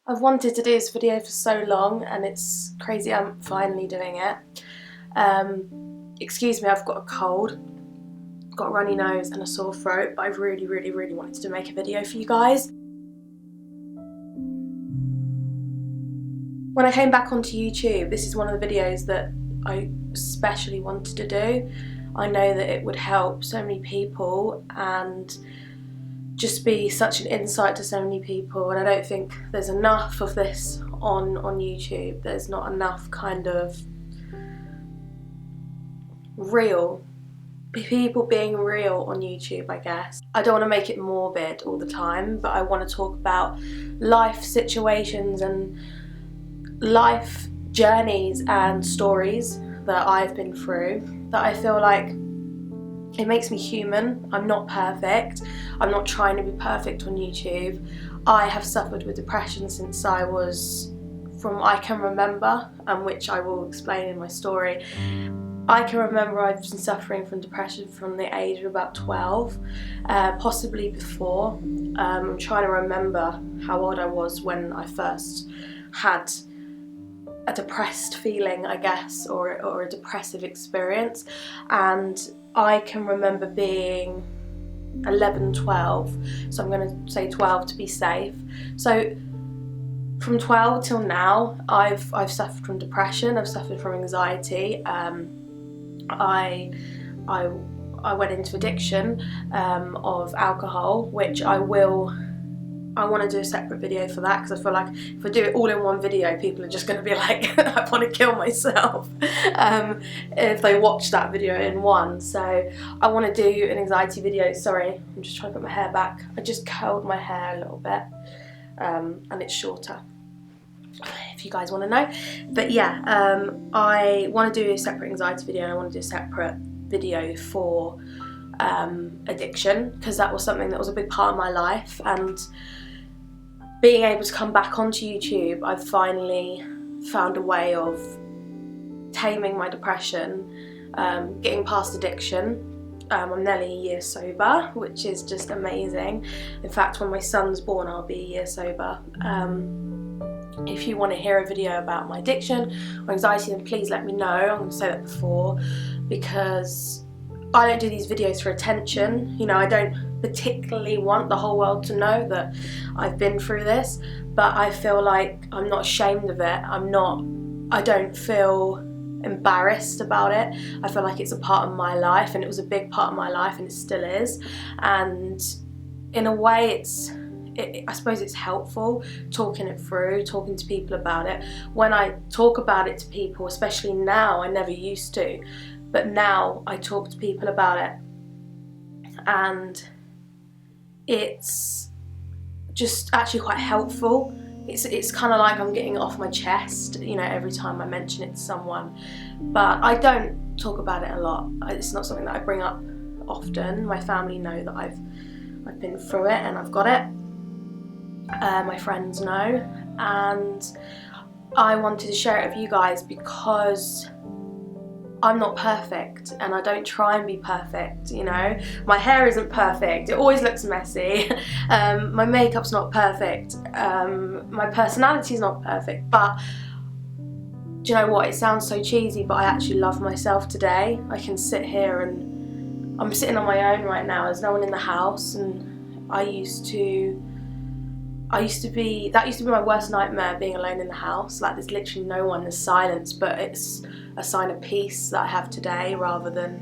I've wanted to do this video for so long and it's crazy I'm finally doing it. Excuse me, I've got a cold, got a runny nose and a sore throat, but I really wanted to make a video for you guys. When I came back onto YouTube, this is one of the videos that I especially wanted to do. I know that it would help so many people and just be such an insight to so many people, and I don't think there's enough of this on YouTube. There's not enough kind of real people being real on YouTube, I guess. I don't want to make it morbid all the time, but I want to talk about life situations and life journeys and stories that I've been through that I feel like it makes me human. I'm not perfect. I'm not trying to be perfect on YouTube. I have suffered with depression since I can remember, and which I will explain in my story. I can remember I've been suffering from depression from the age of about 12, possibly before. I'm trying to remember how old I was when I first had a depressed feeling, I guess, or a depressive experience, and I can remember being 11, 12, so I'm going to say 12 to be safe. So from 12 till now, I've suffered from depression, I've suffered from anxiety. I went into addiction of alcohol, which I want to do a separate video for that, because I feel like if I do it all in one video, people are just going to be like, I want to kill myself if they watch that video in one. So I want to do an anxiety video. Sorry, I'm just trying to put my hair back. I just curled my hair a little bit and it's shorter, if you guys want to know. But yeah, I want to do a separate anxiety video, and I want to do a separate video for addiction, because that was something that was a big part of my life. And being able to come back onto YouTube, I've finally found a way of taming my depression, getting past addiction. I'm nearly a year sober, which is just amazing. In fact, when my son's born, I'll be a year sober. If you want to hear a video about my addiction or anxiety, then please let me know. I'm going to say that before, because I don't do these videos for attention. You know, I don't particularly want the whole world to know that I've been through this, but I feel like I'm not ashamed of it. I don't feel embarrassed about it. I feel like it's a part of my life, and it was a big part of my life, and it still is. And in a way, I suppose it's helpful talking it through, talking to people about it. When I talk about it to people, especially now, I never used to, but now I talk to people about it, and it's just actually quite helpful. It's kind of like I'm getting it off my chest, you know, every time I mention it to someone. But I don't talk about it a lot. It's not something that I bring up often. My family know that I've been through it and I've got it. My friends know, and I wanted to share it with you guys because I'm not perfect, and I don't try and be perfect, you know. My hair isn't perfect, it always looks messy. My makeup's not perfect, my personality's not perfect, but do you know what, it sounds so cheesy, but I actually love myself today. I can sit here, and I'm sitting on my own right now, there's no one in the house, and that used to be my worst nightmare, being alone in the house. Like, there's literally no one, there's silence, but it's a sign of peace that I have today rather than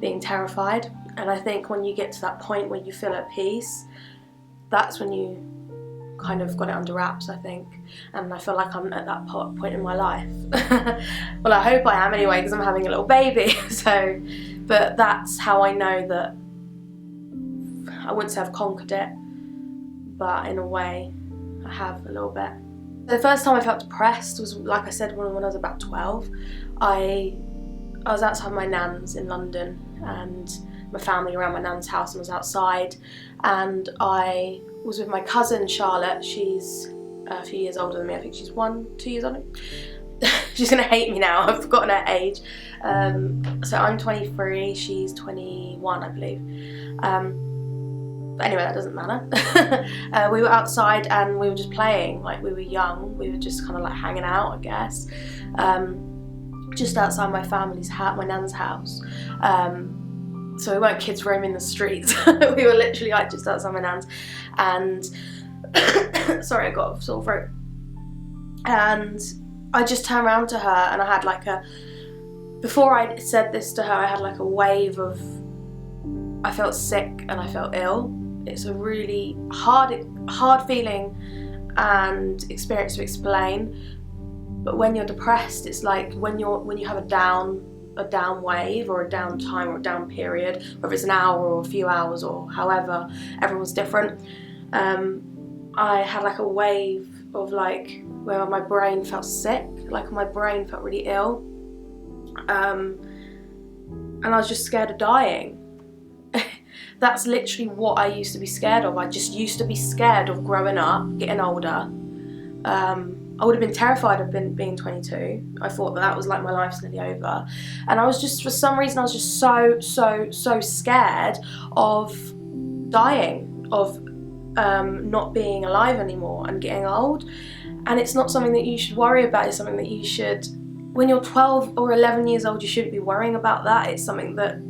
being terrified. And I think when you get to that point where you feel at peace, that's when you kind of got it under wraps, I think. And I feel like I'm at that point in my life. Well, I hope I am anyway, because I'm having a little baby. So, but that's how I know that I wouldn't say I've conquered it, but in a way I have a little bit. The first time I felt depressed was, like I said, when I was about 12. I was outside my nan's in London, and my family around my nan's house, and was outside, and I was with my cousin Charlotte. She's a few years older than me. I think she's 2 years older. She's gonna hate me now, I've forgotten her age. So I'm 23, she's 21, I believe. But anyway, that doesn't matter. We were outside and we were just playing, like we were young. We were just kind of like hanging out, I guess. Just outside my family's house, my nan's house. So we weren't kids roaming the streets. We were literally like just outside my nan's. And sorry, I got a sore throat. And I just turned around to her and I had like before I said this to her, I had like a wave of, I felt sick and I felt ill. It's a really hard feeling and experience to explain. But when you're depressed, it's like when you have a down wave or a down time or a down period, whether it's an hour or a few hours or however, everyone's different. I had like a wave of like where my brain felt sick, like my brain felt really ill. And I was just scared of dying. That's literally what I used to be scared of. I just used to be scared of growing up, getting older. I would have been terrified of being 22. I thought that was like my life's nearly over. And I was just, for some reason, I was just so scared of dying, of not being alive anymore and getting old. And it's not something that you should worry about. It's something that you should, when you're 12 or 11 years old, you shouldn't be worrying about that. It's something that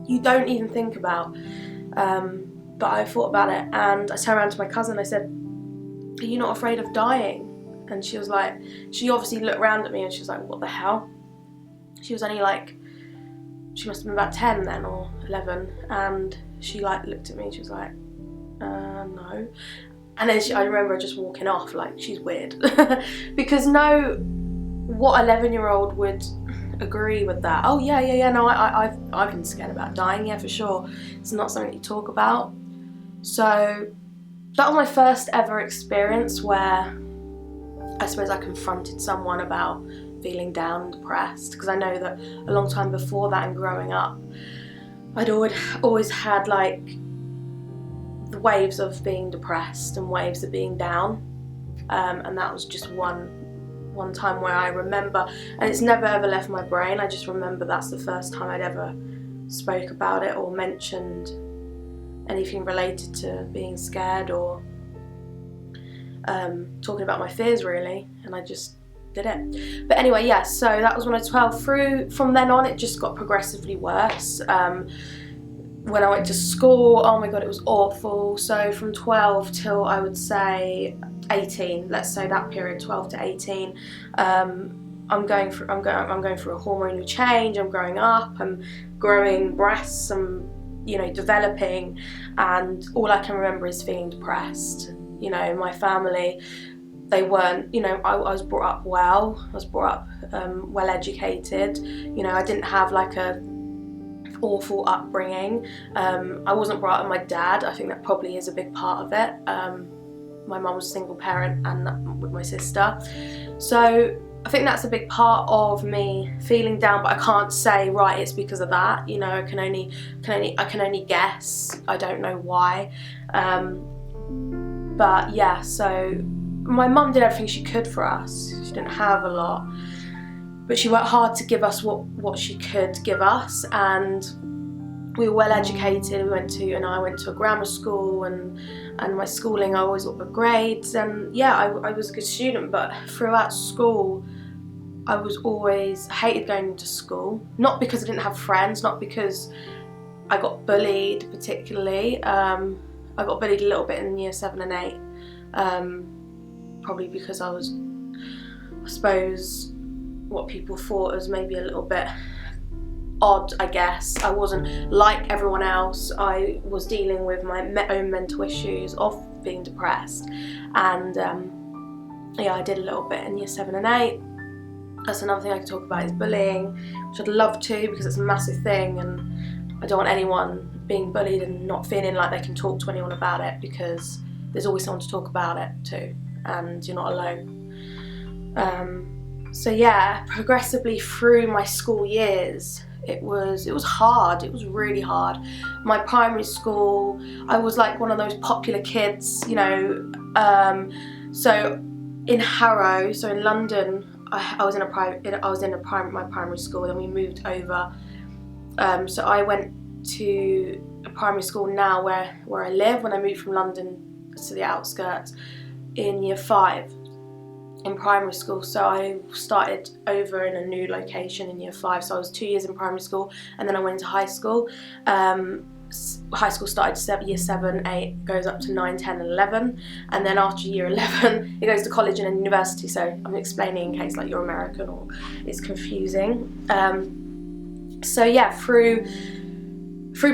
you don't even think about. But I thought about it and I turned around to my cousin and I said, "Are you not afraid of dying?" And she was like, she obviously looked around at me and she was like, "What the hell?" She was only like, she must have been about 10 then or 11. And she like looked at me and she was like, no. And then I remember her just walking off like, she's weird. Because what 11-year-old would agree with that? Oh yeah, no, I've been scared about dying, yeah, for sure. It's not something you talk about. So that was my first ever experience where I suppose I confronted someone about feeling down and depressed, because I know that a long time before that and growing up, I'd always had like the waves of being depressed and waves of being down, and that was just one time where I remember, and it's never ever left my brain. I just remember that's the first time I'd ever spoke about it or mentioned anything related to being scared or talking about my fears really, and I just did it. But anyway, yeah, so that was when I was 12. From then on, it just got progressively worse. When I went to school, oh my god, it was awful. So from 12 till I would say 18, let's say that period, 12 to 18, I'm going through a hormonal change. I'm growing up, I'm growing breasts, I'm developing, and all I can remember is feeling depressed. My family, they weren't, I was brought up well. I was brought up well educated. I didn't have like a awful upbringing. I wasn't brought up with my dad. I think that probably is a big part of it. My mum was a single parent and with my sister. So I think that's a big part of me feeling down, but I can't say, right, it's because of that. I can only guess. I don't know why. But yeah, so my mum did everything she could for us. She didn't have a lot, but she worked hard to give us what she could give us, and we were well educated. I went to a grammar school, and my schooling, I always got good grades, and yeah, I was a good student. But throughout school, I hated going to school. Not because I didn't have friends, not because I got bullied particularly. I got bullied a little bit in year 7 and 8, probably because I was, I suppose, what people thought was maybe a little bit odd, I guess. I wasn't like everyone else. I was dealing with my own mental issues of being depressed, and yeah, I did a little bit in year 7 and 8. That's another thing I could talk about, is bullying, which I'd love to, because it's a massive thing, and I don't want anyone being bullied and not feeling like they can talk to anyone about it, because there's always someone to talk about it to, and you're not alone. So yeah, progressively through my school years, it was hard. It was really hard. My primary school, I was like one of those popular kids, so in Harrow, so in London, I was in my primary school. Then we moved over. So I went to a primary school now where I live, when I moved from London to the outskirts in year 5 in primary school. So I started over in a new location in year 5, so I was 2 years in primary school, and then I went into high school. High school started year 7, 8, goes up to 9, 10 and 11, and then after year 11 it goes to college and then university. So I'm explaining in case like you're American or it's confusing. So yeah, through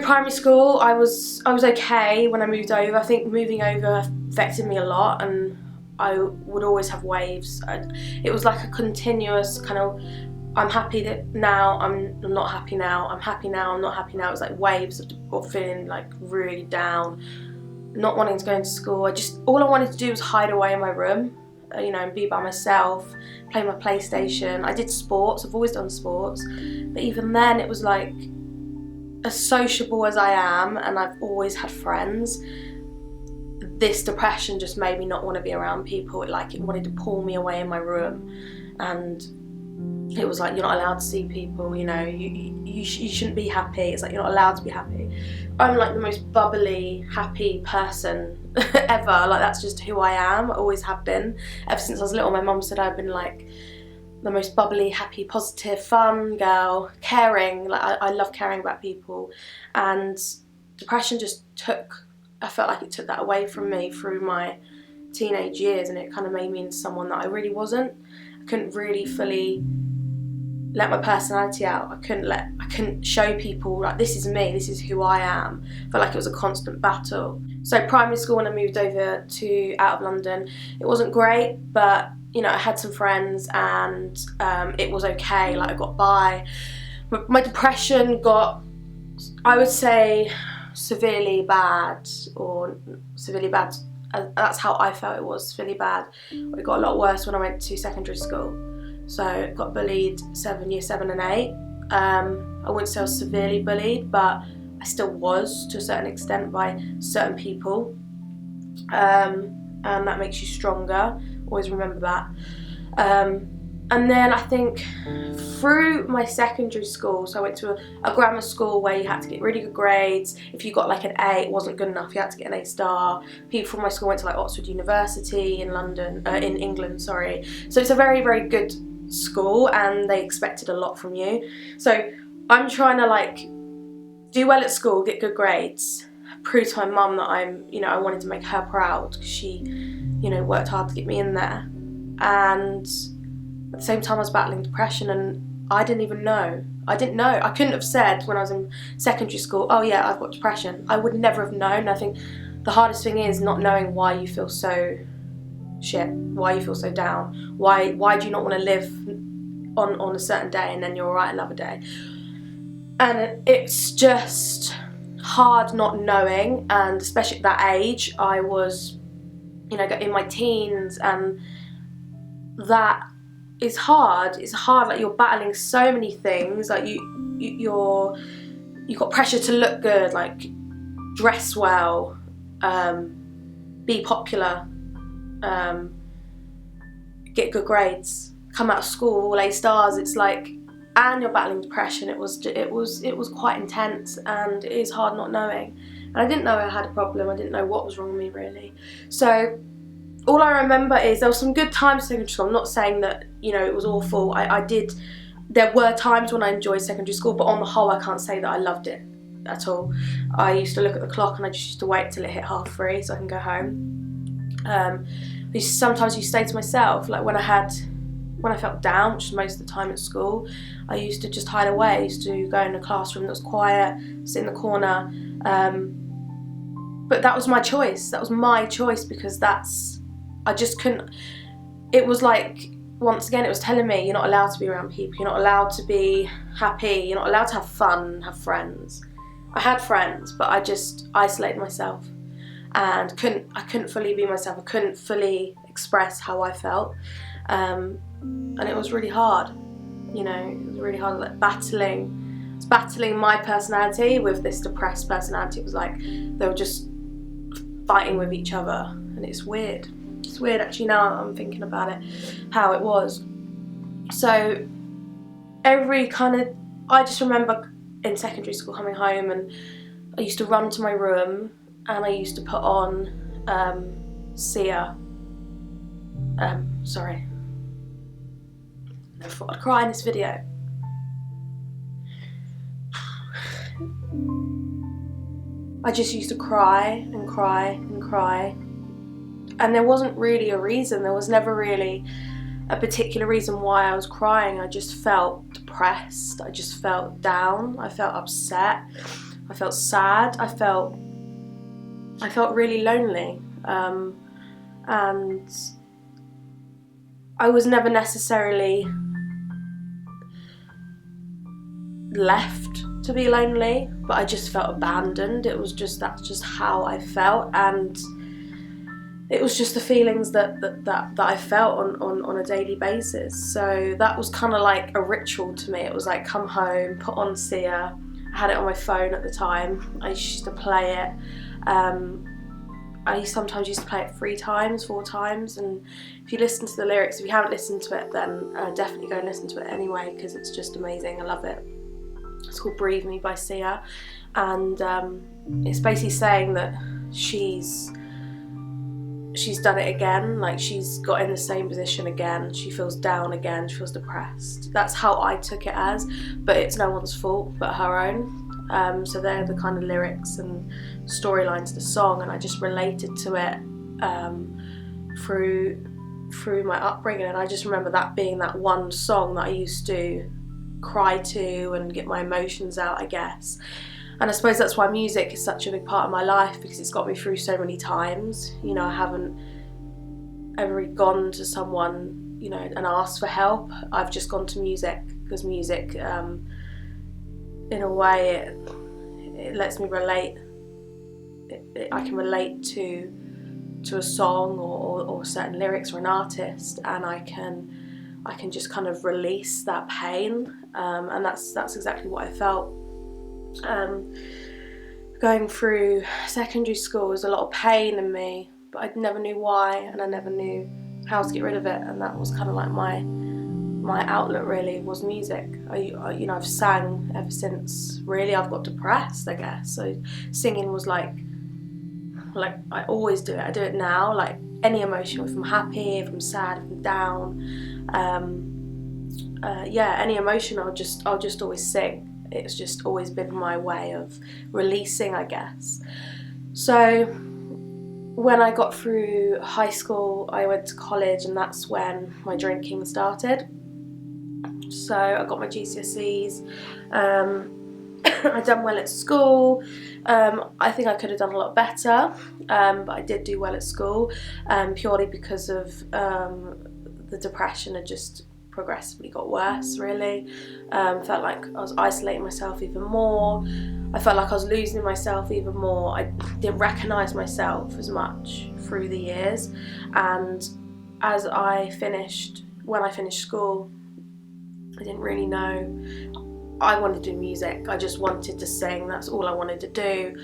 primary school I was okay. When I moved over, I think moving over affected me a lot, and I would always have waves. It was like a continuous kind of, I'm happy now, I'm not happy now, I'm happy now, I'm not happy now. It was like waves of feeling like really down, not wanting to go into school. All I wanted to do was hide away in my room, you know, and be by myself, play my PlayStation. I did sports, I've always done sports, but even then it was like, as sociable as I am, and I've always had friends, this depression just made me not want to be around people. It wanted to pull me away in my room, and it was like, you're not allowed to see people, you know, you shouldn't be happy. It's like, you're not allowed to be happy. I'm like the most bubbly, happy person ever. Like, that's just who I am. I always have been. Ever since I was little, my mum said I've been like the most bubbly, happy, positive, fun girl, caring. Like, I love caring about people, and depression just I felt like it took that away from me through my teenage years, and it kind of made me into someone that I really wasn't. I couldn't really fully let my personality out. I couldn't show people like, this is me, this is who I am. I felt like it was a constant battle. So primary school, when I moved over to out of London, it wasn't great, but you know, I had some friends, and it was okay. Like, I got by. My depression got, I would say, severely bad, or severely bad. That's how I felt it was, severely bad. It got a lot worse when I went to secondary school. So I got bullied year 7 and 8. I wouldn't say I was severely bullied, but I still was to a certain extent by certain people. And that makes you stronger. Always remember that. And then I think through my secondary school, so I went to a grammar school where you had to get really good grades. If you got like an A, it wasn't good enough, you had to get an A star. People from my school went to like Oxford University in in England, sorry. So it's a very, very good school, and they expected a lot from you. So I'm trying to like do well at school, get good grades, prove to my mum that I wanted to make her proud, because she, worked hard to get me in there. And at the same time I was battling depression, and I didn't even know. I didn't know. I couldn't have said when I was in secondary school, oh yeah, I've got depression. I would never have known. I think the hardest thing is not knowing why you feel so shit, why you feel so down, why do you not want to live on a certain day and then you're alright another day. And it's just hard not knowing, and especially at that age, I was, in my teens, and that is hard. It's hard, like you're battling so many things, like you've got pressure to look good, like dress well, be popular, get good grades, come out of school, all A stars. It's like, and you're battling depression. It was quite intense, and it is hard not knowing. And I didn't know I had a problem. I didn't know what was wrong with me, really. So all I remember is there were some good times in secondary school. I'm not saying that it was awful. There were times when I enjoyed secondary school, but on the whole I can't say that I loved it at all. I used to look at the clock and I just used to wait till it hit 3:30 so I can go home. Sometimes you stay to myself, like when I felt down, which was most of the time at school, I used to just hide away. I used to go in a classroom that was quiet, sit in the corner. But that was my choice. That was my choice, because I just couldn't. It was like, once again, it was telling me, you're not allowed to be around people. You're not allowed to be happy. You're not allowed to have fun, have friends. I had friends, but I just isolated myself, and I couldn't fully be myself. I couldn't fully express how I felt. And it was really hard, it was really hard, like battling my personality with this depressed personality. It was like they were just fighting with each other, and it's weird. It's weird actually, now I'm thinking about it, how it was. So I just remember in secondary school coming home, and I used to run to my room and I used to put on Sia. Sorry. I thought I'd cry in this video. I just used to cry and cry and cry. And there wasn't really a reason. There was never really a particular reason why I was crying. I just felt depressed. I just felt down. I felt upset. I felt sad. I felt really lonely. And I was never necessarily left to be lonely, but I just felt abandoned. That's just how I felt, and it was just the feelings that I felt on a daily basis. So that was kind of like a ritual to me. It was like come home, put on Sia. I had it on my phone at the time. I used to play it. I sometimes used to play it 3 times, 4 times, and if you listen to the lyrics, if you haven't listened to it, then definitely go and listen to it anyway, because it's just amazing. I love it. It's called Breathe Me by Sia, and it's basically saying that she's done it again, like she's got in the same position again, she feels down again, she feels depressed. That's how I took it as, but it's no one's fault but her own. So they're the kind of lyrics and storylines to the song, and I just related to it through my upbringing, and I just remember that being that one song that I used to cry to and get my emotions out, I guess. And I suppose that's why music is such a big part of my life, because it's got me through so many times. You know, I haven't ever gone to someone, you know, and asked for help. I've just gone to music, because music, in a way, it lets me relate. I can relate to a song or certain lyrics or an artist, and I can just kind of release that pain, and that's exactly what I felt. Going through secondary school was a lot of pain in me, but I never knew why, and I never knew how to get rid of it, and that was kind of like my outlet, really, was music. You know, I've sang ever since, really. I've got depressed, I guess, so singing was like I always do it. I do it now, like any emotion, if I'm happy, if I'm sad, if I'm down, yeah, any emotion, I'll just always sing. It's just always been my way of releasing, I guess. So when I got through high school, I went to college, and that's when my drinking started. So I got my GCSEs, I done well at school. I think I could have done a lot better, but I did do well at school, purely because of the depression had just progressively got worse, really. Felt like I was isolating myself even more. I felt like I was losing myself even more. I didn't recognise myself as much through the years, and when I finished school, I didn't really know. I wanted to do music. I just wanted to sing. That's all I wanted to do.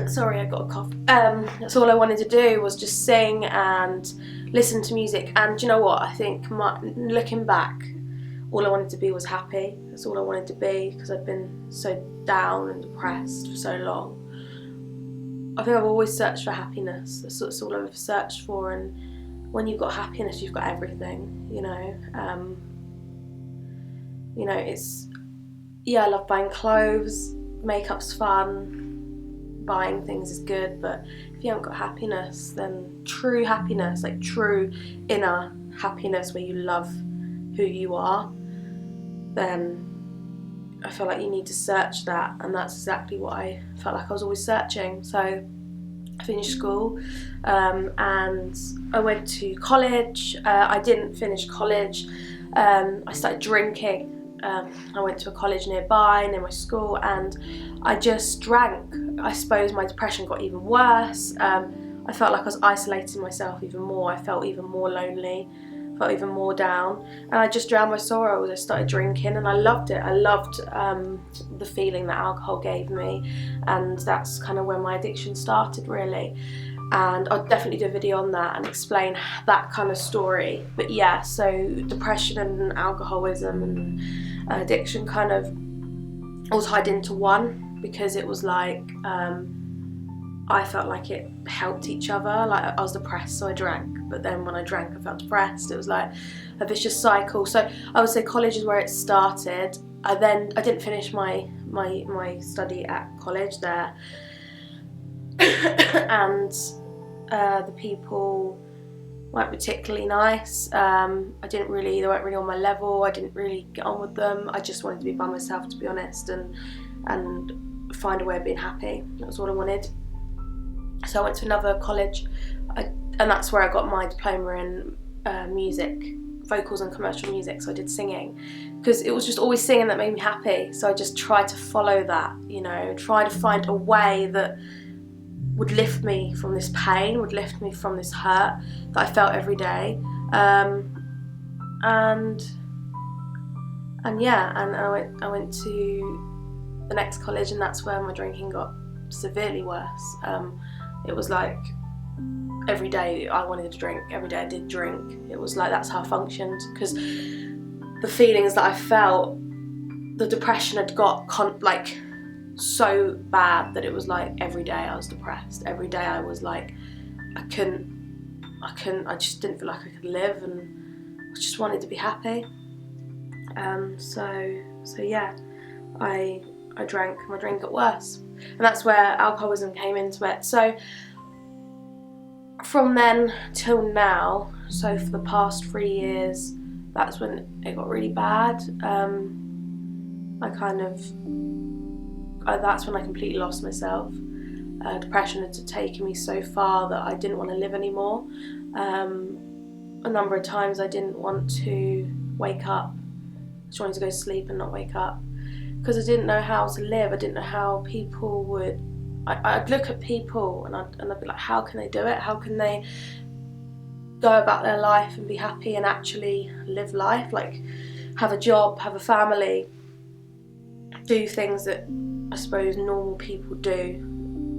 Sorry, I got a cough. That's all I wanted to do, was just sing and listen to music. And do you know what? I think looking back, all I wanted to be was happy. That's all I wanted to be, because I'd been so down and depressed for so long. I think I've always searched for happiness. That's all I've ever searched for. And when you've got happiness, you've got everything, you know. You know, I love buying clothes, makeup's fun, buying things is good, but if you haven't got happiness, then true happiness, like true inner happiness where you love who you are, then I feel like you need to search that, and that's exactly what I felt like I was always searching. So I finished school, and I went to college. I didn't finish college. I started drinking. I went to a college near my school, and I just drank. I suppose my depression got even worse. I felt like I was isolating myself even more. I felt even more lonely, felt even more down, and I just drowned my sorrows. I started drinking, and I loved it. I loved the feeling that alcohol gave me, and that's kind of where my addiction started, really. And I'll definitely do a video on that and explain that kind of story. But yeah, so depression and alcoholism and addiction kind of all tied into one, because it was like I felt like it helped each other. Like I was depressed, so I drank, but then when I drank I felt depressed. It was like a vicious cycle. So I would say college is where it started. I didn't finish my study at college there, and the people weren't particularly nice. They weren't really on my level. I didn't really get on with them. I just wanted to be by myself, to be honest, and find a way of being happy. That was all I wanted. So I went to another college, and that's where I got my diploma in music, vocals and commercial music. So I did singing, because it was just always singing that made me happy. So I just tried to follow that, try to find a way that would lift me from this pain, would lift me from this hurt that I felt every day. And I went to the next college, and that's where my drinking got severely worse. It was like every day I wanted to drink, every day I did drink. It was like that's how I functioned, because the feelings that I felt, the depression had got so bad that it was like every day I was depressed. Every day I was like, I just didn't feel like I could live, and I just wanted to be happy. So yeah, I drank, my drink got worse, and that's where alcoholism came into it. So from then till now, so for the past 3 years, that's when it got really bad. That's when I completely lost myself. Depression had taken me so far that I didn't want to live anymore. A number of times I didn't want to wake up. I just wanted to go to sleep and not wake up, because I didn't know how to live. I didn't know how people would. I'd look at people and I'd be like, how can they do it? How can they go about their life and be happy and actually live life? Like, have a job, have a family, do things that I suppose normal people do,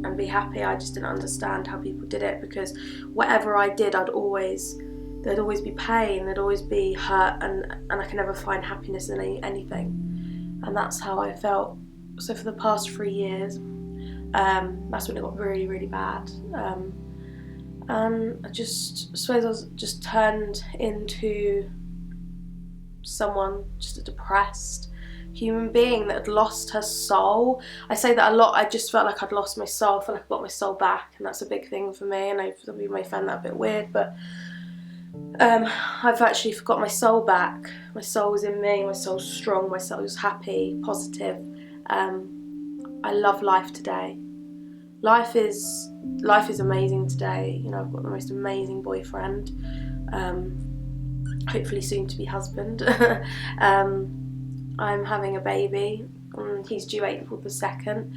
and be happy. I just didn't understand how people did it, because whatever I did, there'd always be pain, there'd always be hurt, and I could never find happiness in anything. And that's how I felt. So for the past 3 years, that's when it got really, really bad. And I suppose I was just turned into someone, just a depressed human being that had lost her soul. I say that a lot. I just felt like I'd lost my soul. I felt like I got my soul back, and that's a big thing for me. And I know some people may find that a bit weird, but I've actually got my soul back. My soul was in me. My soul's strong. My soul was happy, positive. I love life today. Life is amazing today. I've got the most amazing boyfriend. Hopefully soon to be husband. I'm having a baby. He's due April the 2nd.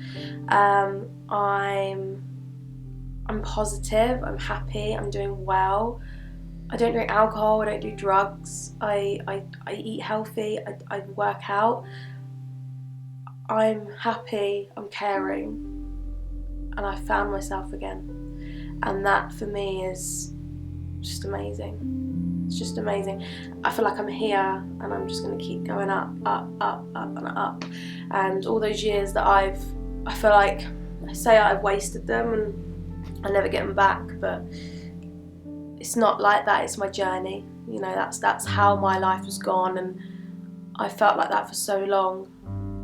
I'm positive. I'm happy. I'm doing well. I don't drink alcohol. I don't do drugs. I eat healthy. I work out. I'm happy. I'm caring. And I found myself again. And that for me is just amazing. It's just amazing. I feel like I'm here, and I'm just going to keep going up, up, up, up and up. And all those years that I feel like, I say I've wasted them and I never get them back, but it's not like that. It's my journey. That's how my life has gone, and I felt like that for so long,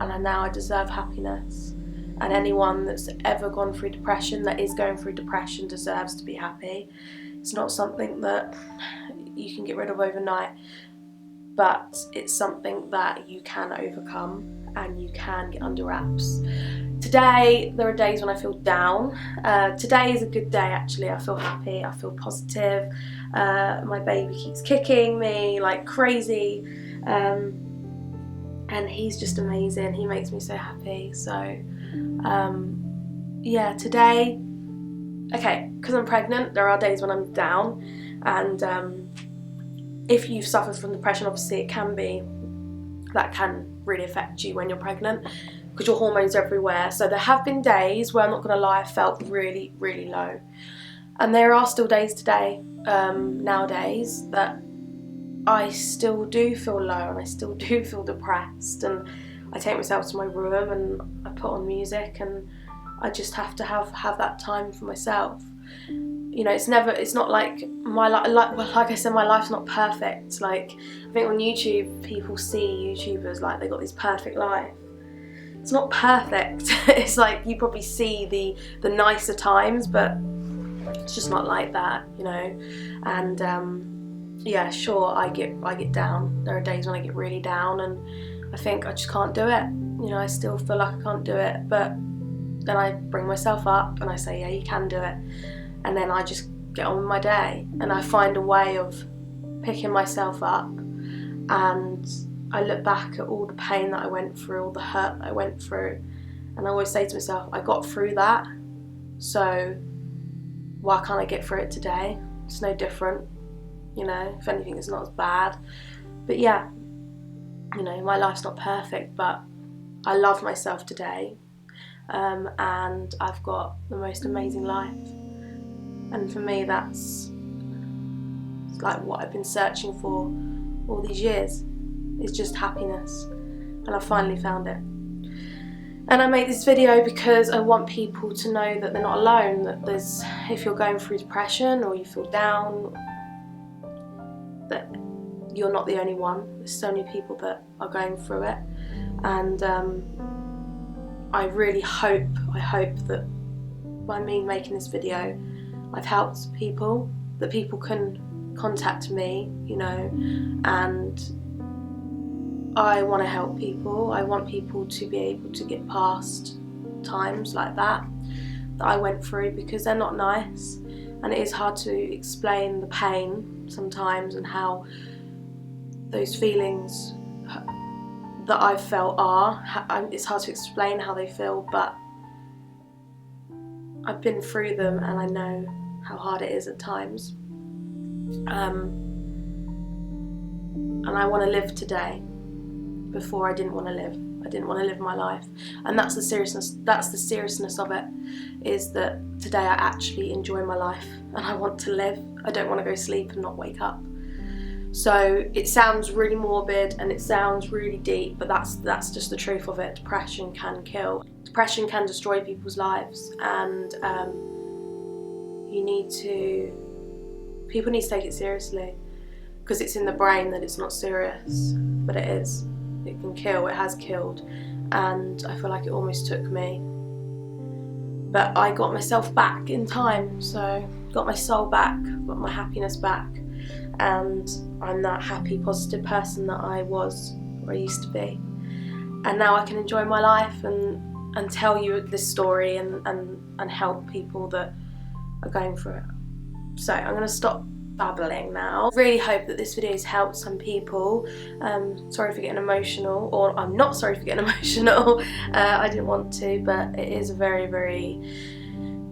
and now I deserve happiness. And anyone that's ever gone through depression, that is going through depression, deserves to be happy. It's not something that you can get rid of overnight, but it's something that you can overcome and you can get under wraps. Today, there are days when I feel down. Today is a good day, actually. I feel happy, I feel positive. My baby keeps kicking me like crazy. And he's just amazing. He makes me so happy. So yeah, today, okay, because I'm pregnant, there are days when I'm down, and if you've suffered from depression, obviously that can really affect you when you're pregnant, because your hormones are everywhere. So there have been days where, I'm not going to lie, I felt really, really low, and there are still days today, nowadays, that I still do feel low, and I still do feel depressed, and I take myself to my room and I put on music, and I just have to have that time for myself. You know, it's not like my life, like I said, my life's not perfect. Like, I think on YouTube, people see YouTubers like they got this perfect life. It's not perfect. It's like you probably see the nicer times, but it's just not like that, you know. And yeah, sure, I get down. There are days when I get really down, and I think I just can't do it. You know, I still feel like I can't do it, but then I bring myself up and I say, yeah, you can do it. And then I just get on with my day, and I find a way of picking myself up, and I look back at all the pain that I went through, all the hurt that I went through, and I always say to myself, I got through that, so why can't I get through it today? It's no different, you know. If anything, it's not as bad. But yeah, you know, my life's not perfect, but I love myself today, and I've got the most amazing life. And for me, it's like what I've been searching for all these years, is just happiness, and I finally found it. And I made this video because I want people to know that they're not alone, that if you're going through depression or you feel down, that you're not the only one. There's so many people that are going through it, and I really hope that by me making this video, I've helped people, that people can contact me, you know, and I want to help people. I want people to be able to get past times like that I went through, because they're not nice, and it is hard to explain the pain sometimes and how those feelings that I've felt are. It's hard to explain how they feel, but I've been through them and I know how hard it is at times. And I want to live today. Before, I didn't want to live. I didn't want to live my life, and that's the seriousness. That's the seriousness of it. Is that today I actually enjoy my life and I want to live. I don't want to go sleep and not wake up. So it sounds really morbid and it sounds really deep, but that's just the truth of it. Depression can kill. Depression can destroy people's lives, and people need to take it seriously, because it's in the brain that it's not serious, but it is. It can kill, it has killed, and I feel like it almost took me. But I got myself back in time, so got my soul back, got my happiness back, and I'm that happy, positive person that I was, or I used to be. And now I can enjoy my life and tell you this story and help people that are going through it. So I'm going to stop babbling now. Really hope that this video has helped some people. Sorry for getting emotional, or I'm not sorry for getting emotional. I didn't want to, but it is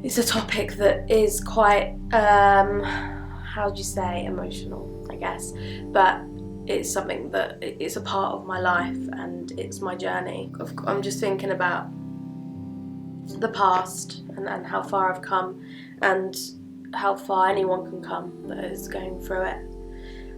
it's a topic that is quite, how do you say, emotional, I guess. But it's something that it's a part of my life and it's my journey. I'm just thinking about the past and how far I've come, and how far anyone can come that is going through it.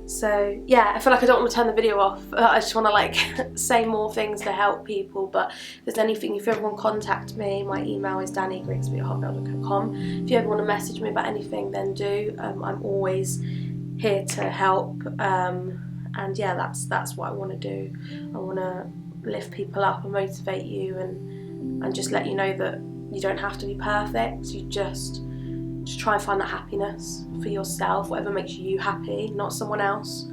So yeah, I feel like I don't want to turn the video off. I just want to like say more things to help people. But if there's anything, if you ever want to contact me, my email is danniegrigsby@hotmail.com. If you ever want to message me about anything, then do. I'm always here to help. And yeah, that's what I want to do. I want to lift people up and motivate you, and just let you know that you don't have to be perfect. You just try and find that happiness for yourself, whatever makes you happy, not someone else.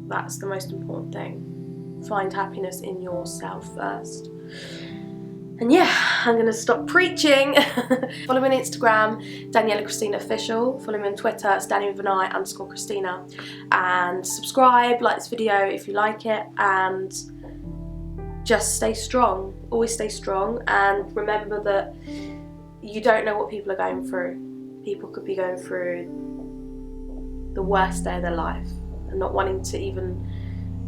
That's the most important thing. Find happiness in yourself first. And yeah, I'm going to stop preaching. Follow me on Instagram, Daniella Christina Official. Follow me on Twitter, it's Danny_Christina. And subscribe, like this video if you like it, and just stay strong. Always stay strong, and remember that you don't know what people are going through. People could be going through the worst day of their life and not wanting to even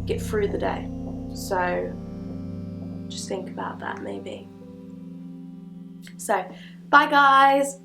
get through the day. So just think about that maybe. So, bye guys!